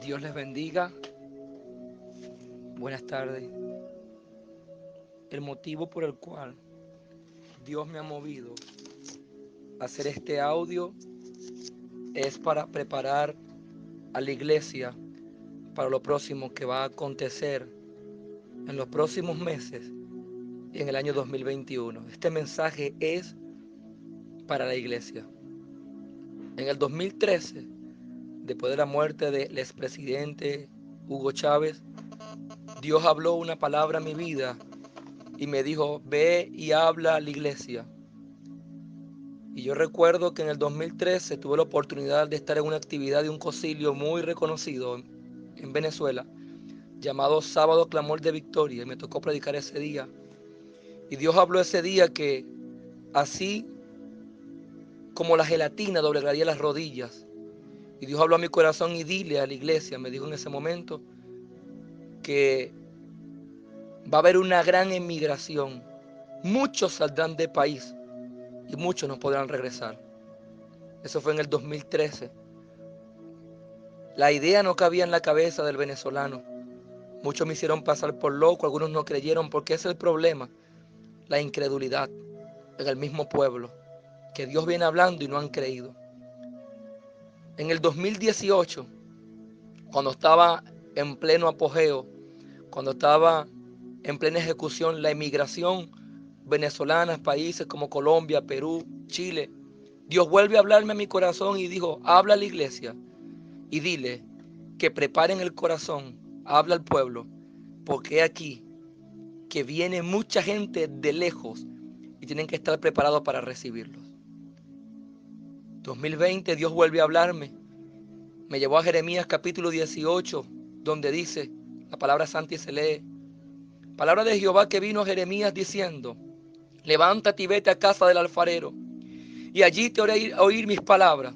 Dios les bendiga. Buenas tardes. El motivo por el cual Dios me ha movido a hacer este audio es para preparar a la iglesia para lo próximo que va a acontecer en los próximos meses y en el año 2021. Este mensaje es para la iglesia. En el 2013, después de la muerte del expresidente Hugo Chávez, Dios habló una palabra a mi vida y me dijo: ve y habla a la iglesia. Y yo recuerdo que en el 2013 tuve la oportunidad de estar en una actividad de un concilio muy reconocido en Venezuela, llamado Sábado Clamor de Victoria, y me tocó predicar ese día. Y Dios habló ese día que así como la gelatina doblegaría las rodillas. Y Dios habló a mi corazón: y dile a la iglesia, me dijo en ese momento, que va a haber una gran emigración. Muchos saldrán del país y muchos no podrán regresar. Eso fue en el 2013. La idea no cabía en la cabeza del venezolano. Muchos me hicieron pasar por loco, algunos no creyeron, porque ese es el problema, la incredulidad en el mismo pueblo, que Dios viene hablando y no han creído. En el 2018, cuando estaba en pleno apogeo, cuando estaba en plena ejecución la emigración venezolana a países como Colombia, Perú, Chile, Dios vuelve a hablarme a mi corazón y dijo: habla a la iglesia y dile que preparen el corazón, habla al pueblo, porque aquí que viene mucha gente de lejos y tienen que estar preparados para recibirlos. 2020 Dios vuelve a hablarme, me llevó a Jeremías capítulo 18, donde dice, la palabra santa y se lee: palabra de Jehová que vino a Jeremías diciendo: levántate y vete a casa del alfarero, y allí te haré oír mis palabras.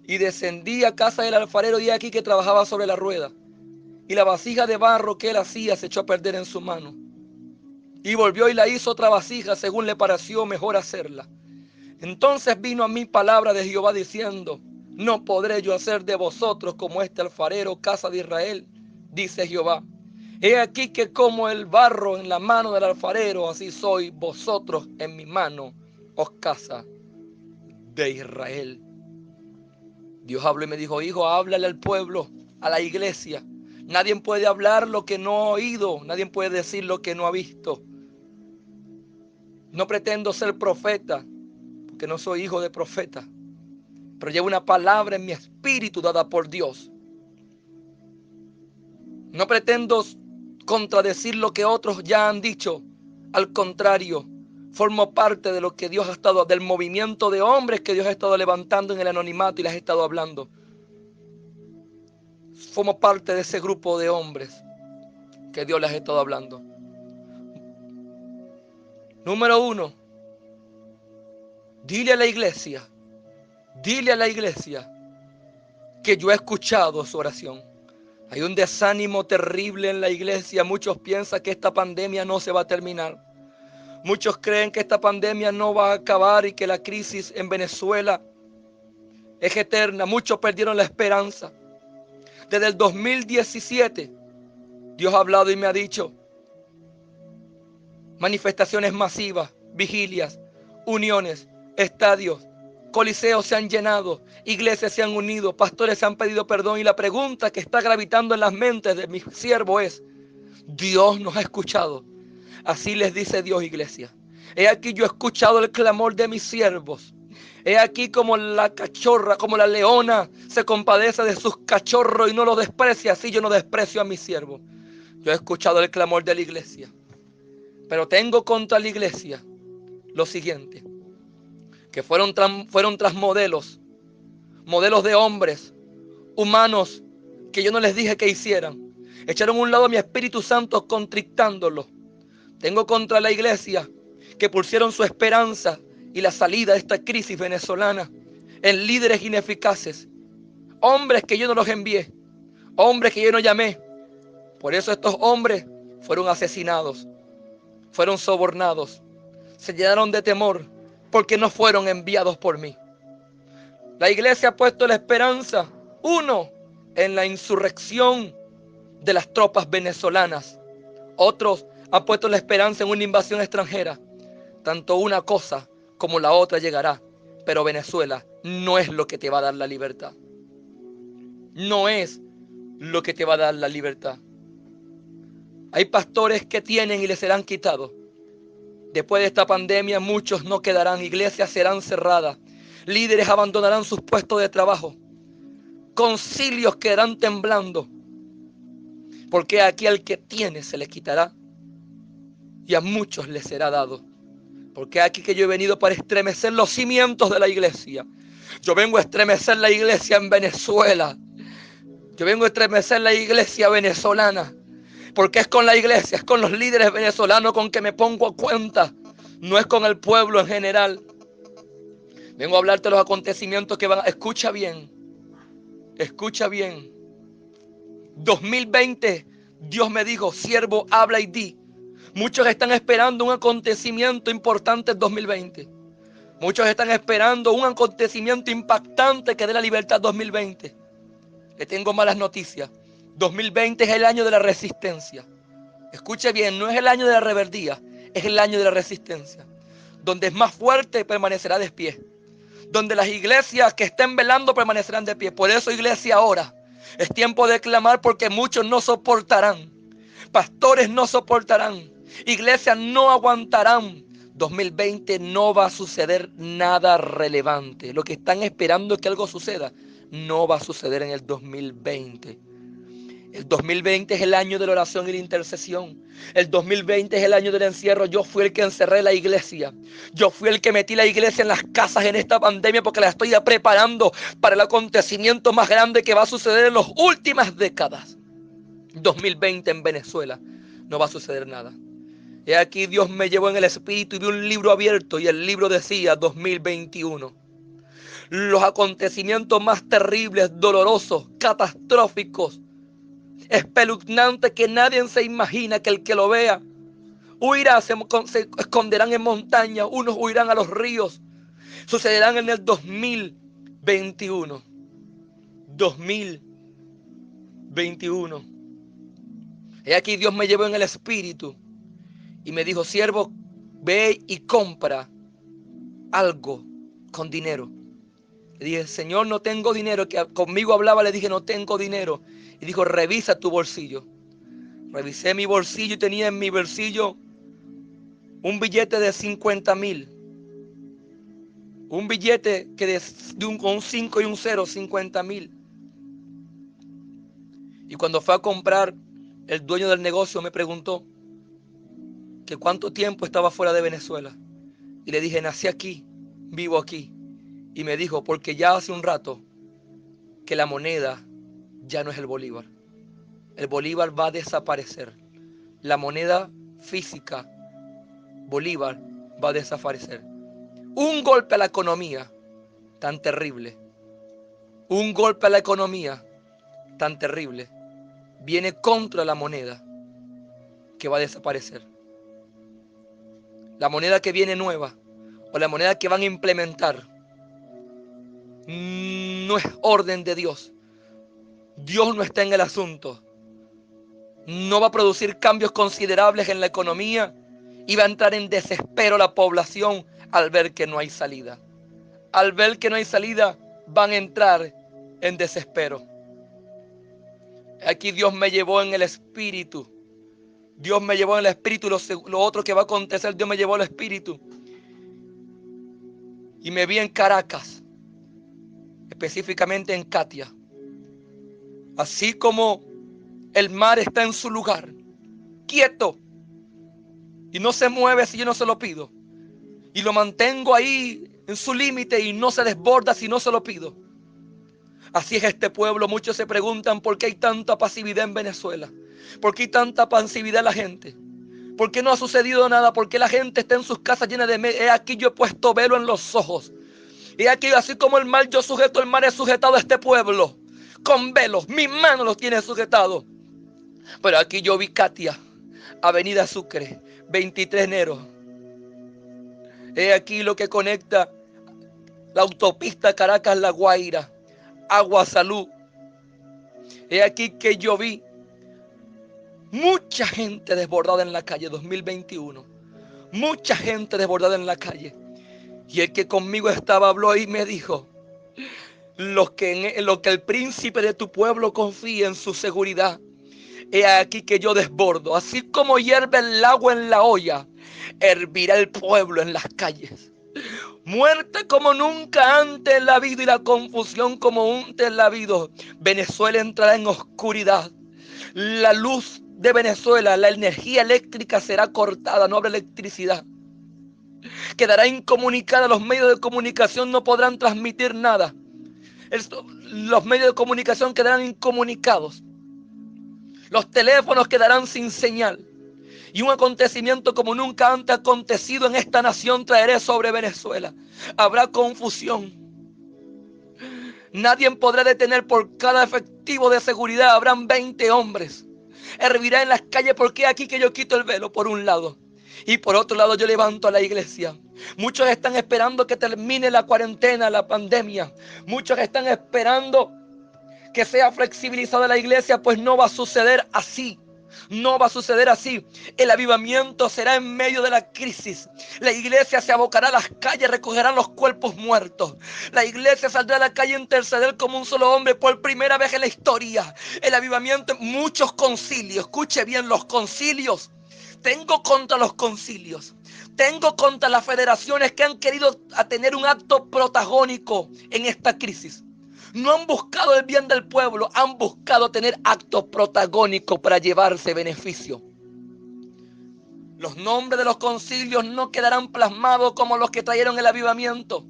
Y descendí a casa del alfarero, y aquí que trabajaba sobre la rueda, y la vasija de barro que él hacía se echó a perder en su mano. Y volvió y la hizo otra vasija según le pareció mejor hacerla. Entonces vino a mí palabra de Jehová diciendo: no podré yo hacer de vosotros como este alfarero, casa de Israel, dice Jehová. He aquí que como el barro en la mano del alfarero, así sois vosotros en mi mano, oh casa de Israel. Dios habló y me dijo: hijo, háblale al pueblo, a la iglesia. Nadie puede hablar lo que no ha oído, nadie puede decir lo que no ha visto. No pretendo ser profeta, porque no soy hijo de profeta, pero llevo una palabra en mi espíritu dada por Dios. No pretendo contradecir lo que otros ya han dicho. Al contrario, formo parte de lo que Dios ha estado, del movimiento de hombres que Dios ha estado levantando en el anonimato y les ha estado hablando. Formo parte de ese grupo de hombres que Dios les ha estado hablando. Número 1, dile a la iglesia que yo he escuchado su oración. Hay un desánimo terrible en la iglesia. Muchos piensan que esta pandemia no se va a terminar. Muchos creen que esta pandemia no va a acabar y que la crisis en Venezuela es eterna. Muchos perdieron la esperanza. Desde el 2017, Dios ha hablado y me ha dicho: manifestaciones masivas, vigilias, uniones, estadios, coliseos se han llenado, iglesias se han unido, pastores se han pedido perdón. Y la pregunta que está gravitando en las mentes de mis siervos es: ¿Dios nos ha escuchado? Así les dice Dios, iglesia. He aquí yo he escuchado el clamor de mis siervos. He aquí como la cachorra, como la leona se compadece de sus cachorros y no los desprecia, así yo no desprecio a mis siervos. Yo he escuchado el clamor de la iglesia, pero tengo contra la iglesia lo siguiente: que fueron tras modelos de hombres humanos que yo no les dije que hicieran. Echaron a un lado a mi Espíritu Santo contrictándolo. Tengo contra la iglesia que pusieron su esperanza y la salida de esta crisis venezolana en líderes ineficaces, hombres que yo no los envié, hombres que yo no llamé. Por eso estos hombres fueron asesinados, fueron sobornados, se llenaron de temor porque no fueron enviados por mí. La iglesia ha puesto la esperanza, uno, en la insurrección de las tropas venezolanas. Otros han puesto la esperanza en una invasión extranjera. Tanto una cosa como la otra llegará. Pero Venezuela no es lo que te va a dar la libertad. No es lo que te va a dar la libertad. Hay pastores que tienen y les serán quitados. Después de esta pandemia muchos no quedarán. Iglesias serán cerradas. Líderes abandonarán sus puestos de trabajo. Concilios quedarán temblando. Porque aquí al que tiene se le quitará. Y a muchos les será dado. Porque aquí que yo he venido para estremecer los cimientos de la iglesia. Yo vengo a estremecer la iglesia en Venezuela. Yo vengo a estremecer la iglesia venezolana. Porque es con la iglesia, es con los líderes venezolanos con que me pongo a cuenta. No es con el pueblo en general. Vengo a hablarte de los acontecimientos que van. Escucha bien. Escucha bien. 2020, Dios me dijo, siervo, habla y di. Muchos están esperando un acontecimiento importante en 2020. Muchos están esperando un acontecimiento impactante que dé la libertad 2020. Le tengo malas noticias. 2020 es el año de la resistencia. Escuche bien, no es el año de la rebeldía, es el año de la resistencia. Donde es más fuerte permanecerá de pie. Donde las iglesias que estén velando permanecerán de pie. Por eso, iglesia, ahora es tiempo de clamar, porque muchos no soportarán. Pastores no soportarán. Iglesias no aguantarán. 2020 no va a suceder nada relevante. Lo que están esperando es que algo suceda. No va a suceder en el 2020. El 2020 es el año de la oración y la intercesión. El 2020 es el año del encierro. Yo fui el que encerré la iglesia. Yo fui el que metí la iglesia en las casas en esta pandemia, porque la estoy preparando para el acontecimiento más grande que va a suceder en las últimas décadas. 2020 en Venezuela no va a suceder nada. Y aquí Dios me llevó en el espíritu y vi un libro abierto, y el libro decía 2021. Los acontecimientos más terribles, dolorosos, catastróficos, espeluznante, que nadie se imagina, que el que lo vea huirá, se esconderán en montañas, unos huirán a los ríos. Sucederán en el 2021. 2021. Y aquí Dios me llevó en el espíritu y me dijo, siervo, ve y compra algo con dinero. Le dije, Señor, no tengo dinero. Que conmigo hablaba, le dije, no tengo dinero. Y dijo, revisa tu bolsillo. Revisé mi bolsillo y tenía en mi bolsillo un billete de 50,000. Un billete que con un 5 y un 0, 50,000. Y cuando fue a comprar, el dueño del negocio me preguntó que cuánto tiempo estaba fuera de Venezuela. Y le dije, nací aquí, vivo aquí. Y me dijo, porque ya hace un rato que la moneda ya no es el bolívar. El bolívar va a desaparecer. La moneda física, bolívar, va a desaparecer. Un golpe a la economía tan terrible. Un golpe a la economía tan terrible viene contra la moneda que va a desaparecer. La moneda que viene nueva, o la moneda que van a implementar, no es orden de Dios. Dios no está en el asunto. No va a producir cambios considerables en la economía y va a entrar en desespero la población al ver que no hay salida. Al ver que no hay salida, van a entrar en desespero. Aquí Dios me llevó en el espíritu. Dios me llevó en el espíritu. Lo otro que va a acontecer, Dios me llevó en el espíritu. Y me vi en Caracas, específicamente en Katia. Así como el mar está en su lugar, quieto, y no se mueve si yo no se lo pido. Y lo mantengo ahí en su límite y no se desborda si no se lo pido. Así es este pueblo. Muchos se preguntan por qué hay tanta pasividad en Venezuela. ¿Por qué hay tanta pasividad en la gente? ¿Por qué no ha sucedido nada? ¿Por qué la gente está en sus casas llena de... He aquí yo he puesto velo en los ojos. He aquí, así como el mar yo sujeto, el mar he sujetado a este pueblo. Con velos, mi mano los tiene sujetados. Pero aquí yo vi Katia, Avenida Sucre, 23 de enero. He aquí lo que conecta la autopista Caracas-La Guaira, Agua Salud. He aquí que yo vi mucha gente desbordada en la calle 2021. Mucha gente desbordada en la calle. Y el que conmigo estaba habló y me dijo: lo que el príncipe de tu pueblo confía en su seguridad, he aquí que yo desbordo. Así como hierve el agua en la olla, hervirá el pueblo en las calles. Muerte como nunca antes la vida y la confusión como antes la vida. Venezuela entrará en oscuridad. La luz de Venezuela, la energía eléctrica será cortada, no habrá electricidad. Quedará incomunicada, los medios de comunicación no podrán transmitir nada. Los medios de comunicación quedarán incomunicados. Los teléfonos quedarán sin señal. Y un acontecimiento como nunca antes acontecido en esta nación traeré sobre Venezuela. Habrá confusión. Nadie podrá detener, por cada efectivo de seguridad habrán 20 hombres. Hervirá en las calles, porque aquí que yo quito el velo por un lado. Y por otro lado yo levanto a la iglesia. Muchos están esperando que termine la cuarentena, la pandemia. Muchos están esperando que sea flexibilizada la iglesia, pues no va a suceder así. No va a suceder así. El avivamiento será en medio de la crisis. La iglesia se abocará a las calles, recogerán los cuerpos muertos. La iglesia saldrá a la calle a interceder como un solo hombre por primera vez en la historia. El avivamiento, muchos concilios. Escuche bien, los concilios. Tengo contra los concilios. Tengo contra las federaciones que han querido tener un acto protagónico en esta crisis. No han buscado el bien del pueblo, han buscado tener actos protagónicos para llevarse beneficio. Los nombres de los concilios no quedarán plasmados como los que trajeron el avivamiento.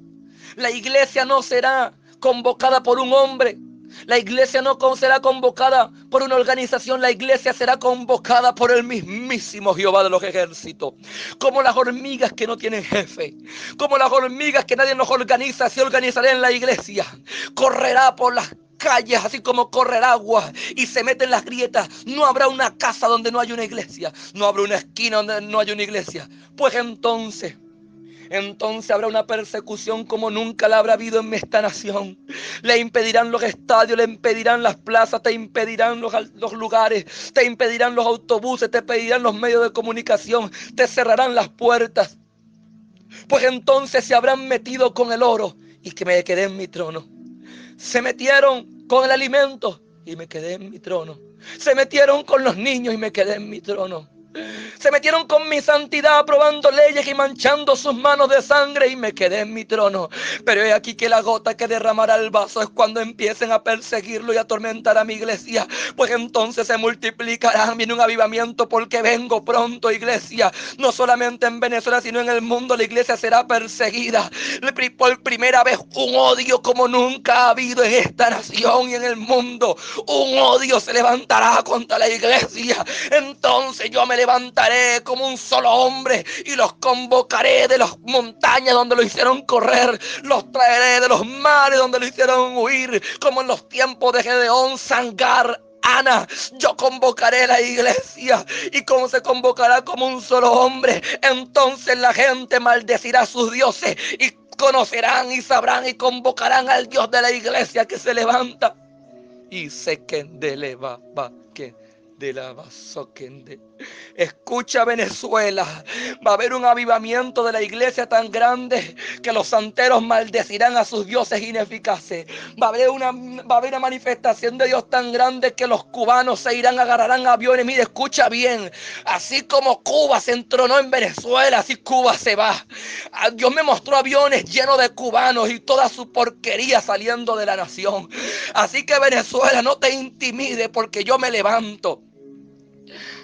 La iglesia no será convocada por un hombre. La iglesia no será convocada por una organización. La iglesia será convocada por el mismísimo Jehová de los ejércitos. Como las hormigas que no tienen jefe. Como las hormigas que nadie nos organiza. Se organizará en la iglesia. Correrá por las calles, así como corre el agua y se mete en las grietas. No habrá una casa donde no haya una iglesia. No habrá una esquina donde no haya una iglesia. Pues entonces habrá una persecución como nunca la habrá habido en esta nación. Le impedirán los estadios, le impedirán las plazas, te impedirán los lugares, te impedirán los autobuses, te impedirán los medios de comunicación, te cerrarán las puertas. Pues entonces se habrán metido con el oro y que me quedé en mi trono. Se metieron con el alimento y me quedé en mi trono. Se metieron con los niños y me quedé en mi trono. Se metieron con mi santidad, aprobando leyes y manchando sus manos de sangre, y me quedé en mi trono. Pero he aquí que la gota que derramará el vaso es cuando empiecen a perseguirlo y atormentar a mi iglesia. Pues entonces se multiplicará. Viene un avivamiento porque vengo pronto, iglesia. No solamente en Venezuela, sino en el mundo la iglesia será perseguida. Por primera vez un odio como nunca ha habido en esta nación y en el mundo. Un odio se levantará contra la iglesia. Entonces yo me levantaré como un solo hombre y los convocaré de las montañas donde lo hicieron correr, los traeré de los mares donde lo hicieron huir, como en los tiempos de Gedeón, Sangar, Ana. Yo convocaré la iglesia, y como se convocará como un solo hombre, entonces la gente maldecirá a sus dioses y conocerán y sabrán y convocarán al Dios de la iglesia que se levanta. Y se kendeleva va que de la basoquende. Escucha, Venezuela, va a haber un avivamiento de la iglesia tan grande que los santeros maldecirán a sus dioses ineficaces. Va a haber una manifestación de Dios tan grande que los cubanos se irán, agarrarán aviones. Mire, escucha bien, así como Cuba se entronó en Venezuela, así Cuba se va. Dios me mostró aviones llenos de cubanos y toda su porquería saliendo de la nación. Así que Venezuela, no te intimide, porque yo me levanto.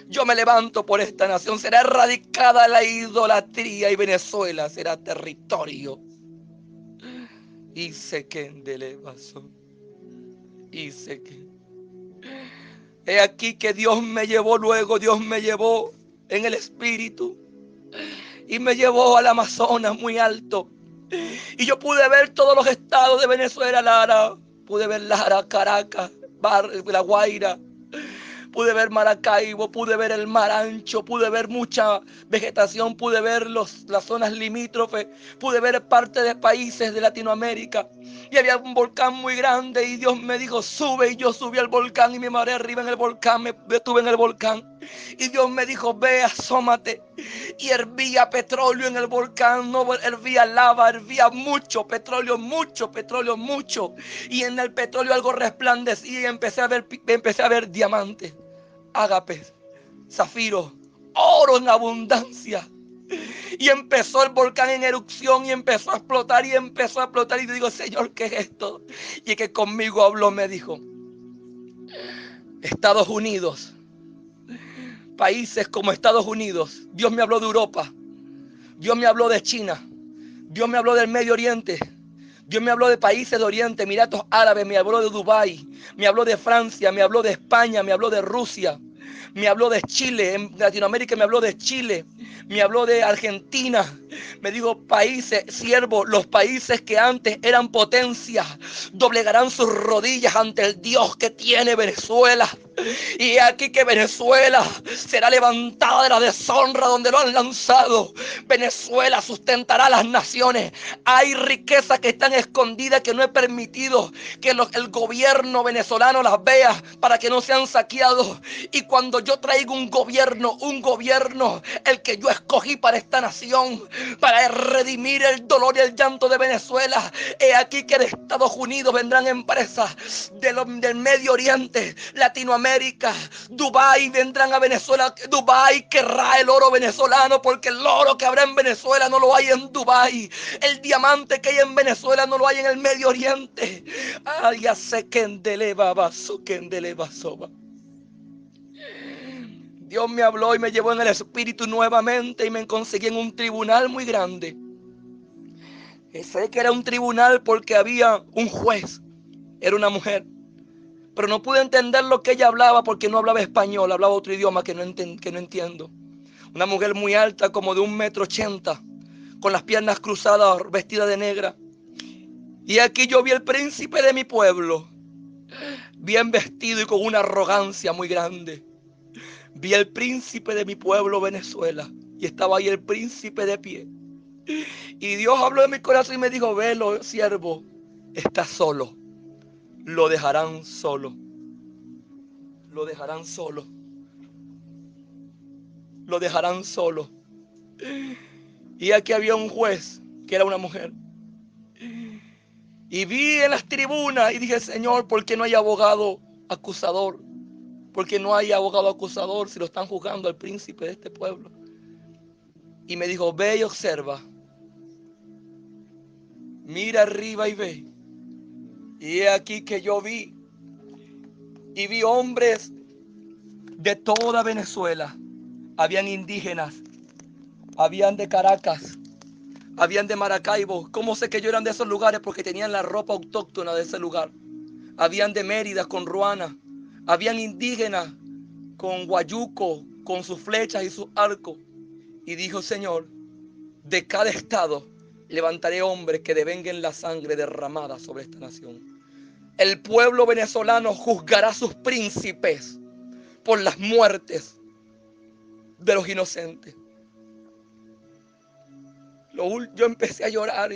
Yo me levanto por esta nación. Será erradicada la idolatría y Venezuela será territorio. Y sé que de vaso. Y sé que. He aquí que Dios me llevó luego. Dios me llevó en el espíritu. Y me llevó al Amazonas muy alto. Y yo pude ver todos los estados de Venezuela, Lara. Pude ver Lara, Caracas, La Guaira. pude ver Maracaibo, pude ver el Mar Ancho, pude ver mucha vegetación, pude ver las zonas limítrofes, pude ver parte de países de Latinoamérica. Y había un volcán muy grande y Dios me dijo, sube, y yo subí al volcán y me mareé arriba en el volcán, me detuve en el volcán. Y Dios me dijo, ve, asómate. Y hervía petróleo en el volcán, no hervía lava, hervía mucho petróleo, mucho petróleo, mucho. Y en el petróleo algo resplandecía y empecé a ver diamantes, ágapes, zafiros, oro en abundancia. Y empezó el volcán en erupción y empezó a explotar y empezó a explotar. Y yo digo, Señor, ¿qué es esto? Y el que conmigo habló me dijo, Estados Unidos, países como Estados Unidos. Dios me habló de Europa, Dios me habló de China, Dios me habló del Medio Oriente, Dios me habló de países de Oriente, Emiratos Árabes, me habló de Dubái, me habló de Francia, me habló de España, me habló de Rusia, me habló de Chile, en Latinoamérica me habló de Chile, me habló de Argentina, me dijo países, siervo, los países que antes eran potencias, doblegarán sus rodillas ante el Dios que tiene Venezuela. Y aquí que Venezuela será levantada de la deshonra donde lo han lanzado. Venezuela sustentará a las naciones. Hay riquezas que están escondidas que no he permitido que el gobierno venezolano las vea para que no sean saqueados. Y cuando yo traigo un gobierno, el que yo escogí para esta nación, para redimir el dolor y el llanto de Venezuela, he aquí que de Estados Unidos vendrán empresas del Medio Oriente, Latinoamérica, Dubái vendrán a Venezuela. Dubái querrá el oro venezolano porque el oro que habrá en Venezuela no lo hay en Dubái. El diamante que hay en Venezuela no lo hay en el Medio Oriente. Ay, ya sé que soba. Dios me habló y me llevó en el espíritu nuevamente y me conseguí en un tribunal muy grande. Sé que era un tribunal porque había un juez, era una mujer, pero no pude entender lo que ella hablaba porque no hablaba español, hablaba otro idioma que no entiendo. Una mujer muy alta, como de 1,80 m, con las piernas cruzadas, vestida de negra. Y aquí yo vi el príncipe de mi pueblo, bien vestido y con una arrogancia muy grande. Vi el príncipe de mi pueblo, Venezuela, y estaba ahí el príncipe de pie. Y Dios habló de mi corazón y me dijo, velo, siervo, está solo. Lo dejarán solo. Lo dejarán solo. Lo dejarán solo. Y aquí había un juez que era una mujer. Y vi en las tribunas y dije, Señor, ¿por qué no hay abogado acusador? ¿Por qué no hay abogado acusador si lo están juzgando al príncipe de este pueblo? Y me dijo, ve y observa. Mira arriba y ve. Y he aquí que yo vi. Y vi hombres de toda Venezuela. Habían indígenas. Habían de Caracas. Habían de Maracaibo. ¿Cómo sé que yo eran de esos lugares? Porque tenían la ropa autóctona de ese lugar. Habían de Mérida con ruana. Habían indígenas con guayuco, con sus flechas y sus arcos. Y dijo, Señor, de cada estado levantaré hombres que devenguen la sangre derramada sobre esta nación. El pueblo venezolano juzgará a sus príncipes por las muertes de los inocentes. Yo empecé a llorar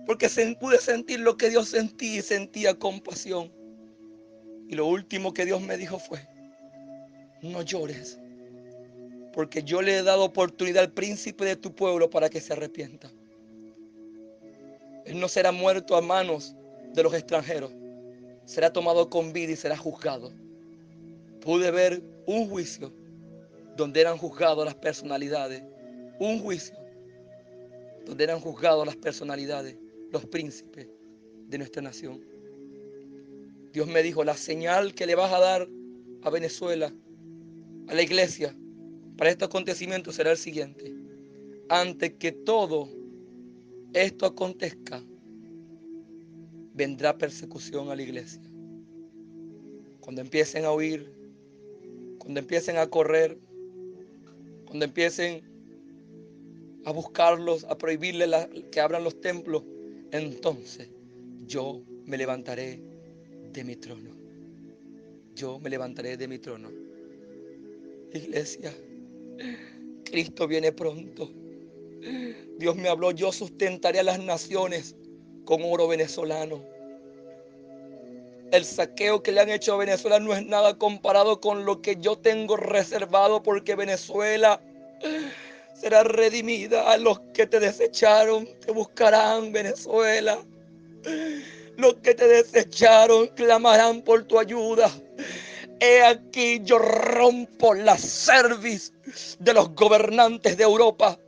porque pude sentir lo que Dios sentía y sentía compasión. Y lo último que Dios me dijo fue, no llores, porque yo le he dado oportunidad al príncipe de tu pueblo para que se arrepienta. Él no será muerto a manos de los extranjeros, será tomado con vida y será juzgado. Pude ver un juicio donde eran juzgados las personalidades, un juicio donde eran juzgados las personalidades, los príncipes de nuestra nación. Dios me dijo, la señal que le vas a dar a Venezuela, a la iglesia, para este acontecimiento será el siguiente. Antes que todo esto acontezca, vendrá persecución a la iglesia. Cuando empiecen a huir, cuando empiecen a correr, cuando empiecen a buscarlos, a prohibirles que abran los templos, entonces yo me levantaré de mi trono. yo me levantaré de mi trono. Iglesia, Cristo viene pronto. Dios me habló, yo sustentaré a las naciones con oro venezolano. El saqueo que le han hecho a Venezuela no es nada comparado con lo que yo tengo reservado, porque Venezuela será redimida. A los que te desecharon te buscarán, Venezuela. Los que te desecharon clamarán por tu ayuda. He aquí yo rompo la cerviz de los gobernantes de Europa.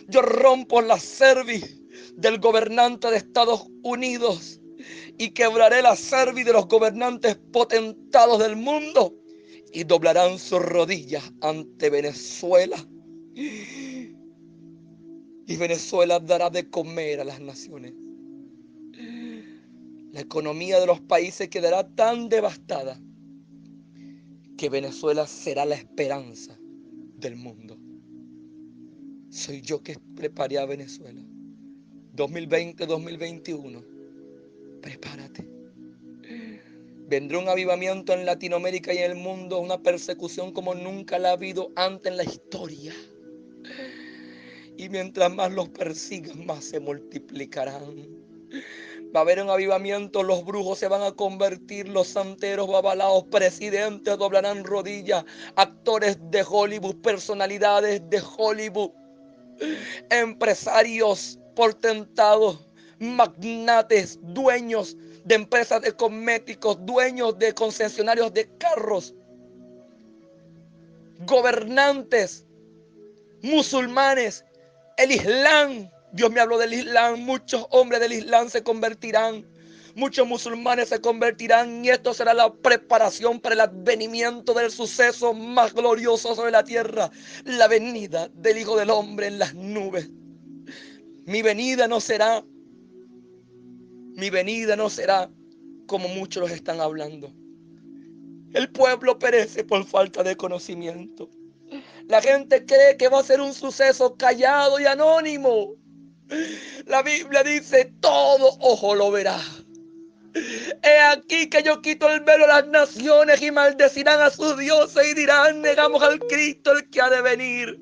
Yo rompo la cerviz del gobernante de Estados Unidos y quebraré la cerviz de los gobernantes potentados del mundo, y doblarán sus rodillas ante Venezuela. Y Venezuela dará de comer a las naciones. La economía de los países quedará tan devastada que Venezuela será la esperanza del mundo. Soy yo que preparé a Venezuela. 2020-2021. Prepárate. Vendrá un avivamiento en Latinoamérica y en el mundo, una persecución como nunca la ha habido antes en la historia. Y mientras más los persigan, más se multiplicarán. Va a haber un avivamiento, los brujos se van a convertir, los santeros, babalaos, presidentes doblarán rodillas, actores de Hollywood, personalidades de Hollywood, empresarios portentados, magnates, dueños de empresas de cosméticos, dueños de concesionarios de carros, gobernantes, musulmanes, el Islam. Dios me habló del Islam. Muchos hombres del Islam se convertirán. Muchos musulmanes se convertirán. Y esto será la preparación para el advenimiento del suceso más glorioso sobre la tierra. La venida del Hijo del Hombre en las nubes. Mi venida no será como muchos los están hablando. El pueblo perece por falta de conocimiento. La gente cree que va a ser un suceso callado y anónimo. La Biblia dice, todo ojo lo verá. He aquí que yo quito el velo a las naciones y maldecirán a sus dioses y dirán, negamos al Cristo el que ha de venir.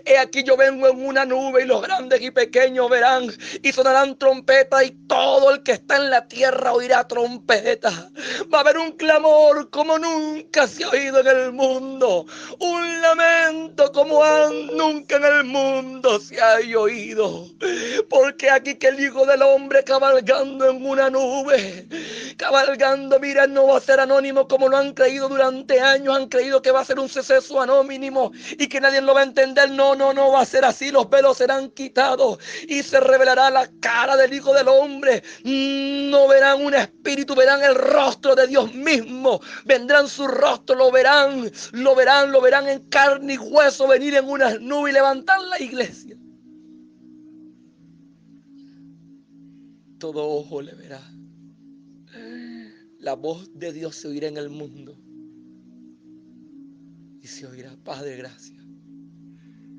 He aquí yo vengo en una nube y los grandes y pequeños verán y sonarán trompetas y todo el que está en la tierra oirá trompetas. Va a haber un clamor como nunca se ha oído en el mundo. Un lamento como nunca en el mundo se ha oído. Porque aquí que el Hijo del Hombre cabalgando en una nube, cabalgando, mira, no va a ser anónimo como lo han creído durante años. Han creído que va a ser un suceso anónimo y que nadie lo va a entender. No va a ser así. Los velos serán quitados y se revelará la cara del Hijo del Hombre. No verán un espíritu, verán el rostro de Dios mismo. Vendrán su rostro, lo verán en carne y hueso, venir en unas nubes y levantar la iglesia. Todo ojo le verá. La voz de Dios se oirá en el mundo. Y se oirá, Padre, gracias.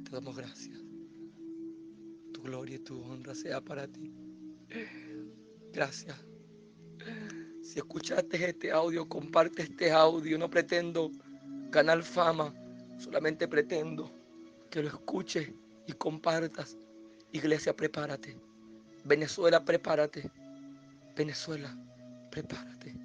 Te damos gracias. Tu gloria y tu honra sea para ti. Gracias. Si escuchaste este audio, comparte este audio. No pretendo ganar fama, solamente pretendo que lo escuches y compartas. Iglesia, prepárate. Venezuela, prepárate. Venezuela, prepárate.